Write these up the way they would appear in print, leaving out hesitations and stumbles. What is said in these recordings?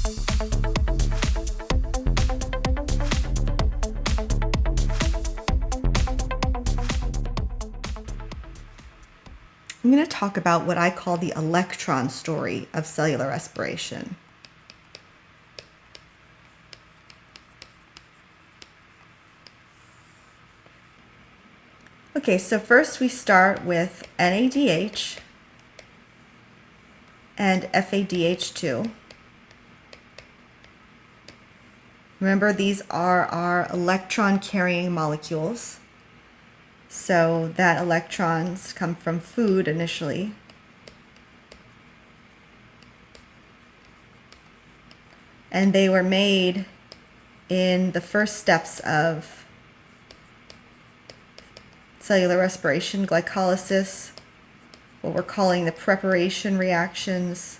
I'm going to talk about what I call the electron story of cellular respiration. Okay, so first we start with NADH and FADH2. Remember, these are our electron-carrying molecules. So that electrons come from food initially. And they were made in the first steps of cellular respiration, glycolysis, what we're calling the preparation reactions,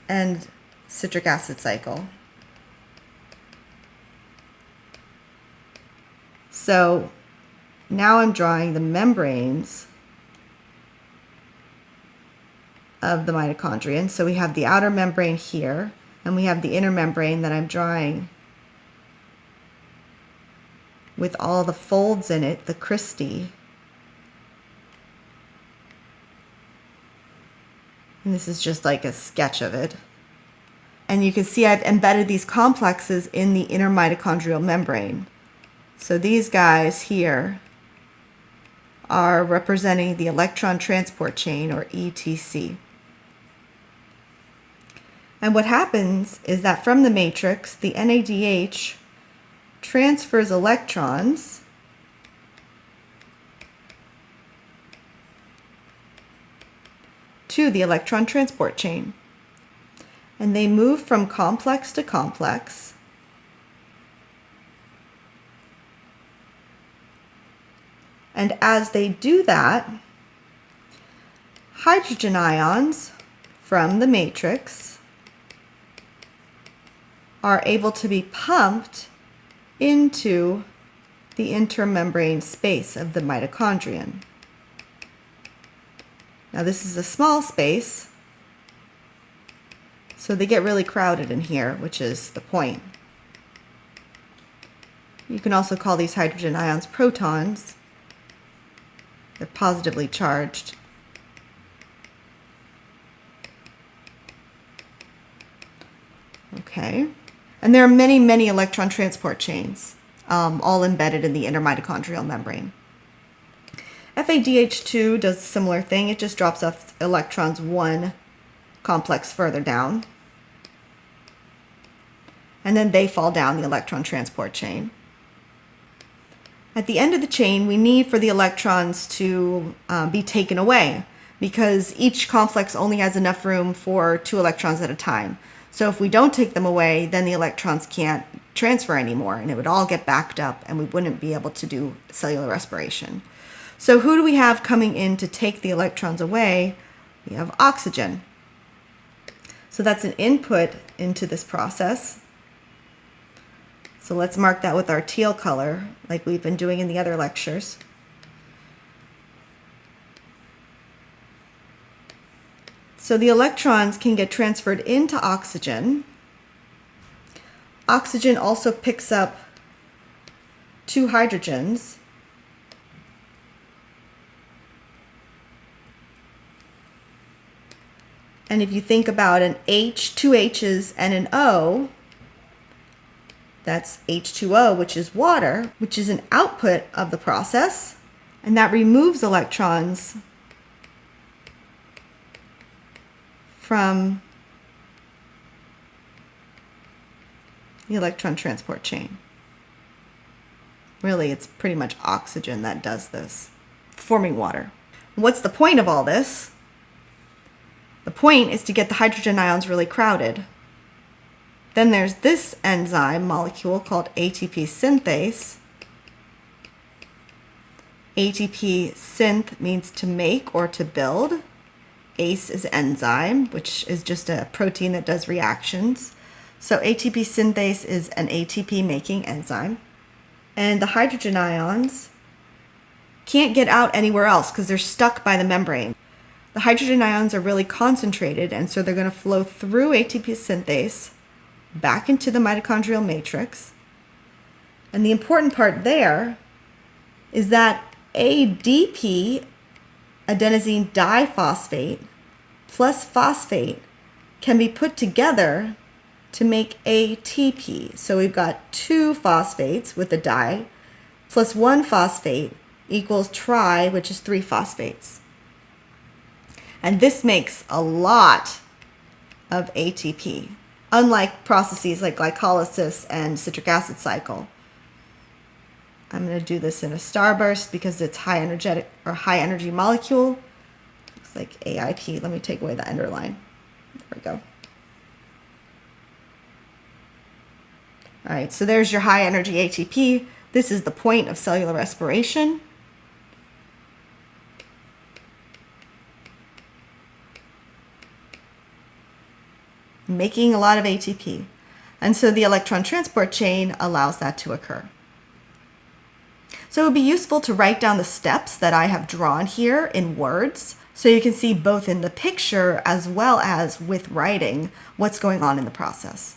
and citric acid cycle. So now I'm drawing the membranes of the mitochondrion. So we have the outer membrane here, and we have the inner membrane that I'm drawing with all the folds in it, the cristae. And this is just like a sketch of it. And you can see I've embedded these complexes in the inner mitochondrial membrane. So these guys here are representing the electron transport chain, or ETC. And what happens is that from the matrix, the NADH transfers electrons to the electron transport chain. And they move from complex to complex. And as they do that, hydrogen ions from the matrix are able to be pumped into the intermembrane space of the mitochondrion. Now this is a small space, so they get really crowded in here, which is the point. You can also call these hydrogen ions protons. They're positively charged. Okay. And there are many, many electron transport chains, all embedded in the inner mitochondrial membrane. FADH2 does a similar thing. It just drops off electrons one complex further down. And then they fall down the electron transport chain. At the end of the chain, we need for the electrons to be taken away, because each complex only has enough room for 2 electrons at a time. So if we don't take them away, then the electrons can't transfer anymore, and it would all get backed up, and we wouldn't be able to do cellular respiration. So who do we have coming in to take the electrons away? We have oxygen. So that's an input into this process. So let's mark that with our teal color, like we've been doing in the other lectures. So the electrons can get transferred into oxygen. Oxygen also picks up 2 hydrogens. And if you think about an H, 2 H's, and an O, that's H2O, which is water, which is an output of the process, and that removes electrons from the electron transport chain. Really, it's pretty much oxygen that does this, forming water. What's the point of all this? The point is to get the hydrogen ions really crowded. Then there's this enzyme molecule called ATP synthase. ATP synth means to make or to build. ACE is enzyme, which is just a protein that does reactions. So ATP synthase is an ATP making enzyme. And the hydrogen ions can't get out anywhere else because they're stuck by the membrane. the hydrogen ions are really concentrated, and so they're going to flow through ATP synthase back into the mitochondrial matrix. And the important part there is that ADP, adenosine diphosphate, plus phosphate can be put together to make ATP. So we've got 2 phosphates with the di plus 1 phosphate equals tri, which is 3 phosphates. And this makes a lot of ATP, unlike processes like glycolysis and citric acid cycle. I'm going to do this in a starburst because it's high energy molecule. Looks like AIP. Let me take away the underline. There we go. All right, so there's your high energy ATP. This is the point of cellular respiration. Making a lot of ATP. And so the electron transport chain allows that to occur. So it would be useful to write down the steps that I have drawn here in words so you can see both in the picture as well as with writing what's going on in the process.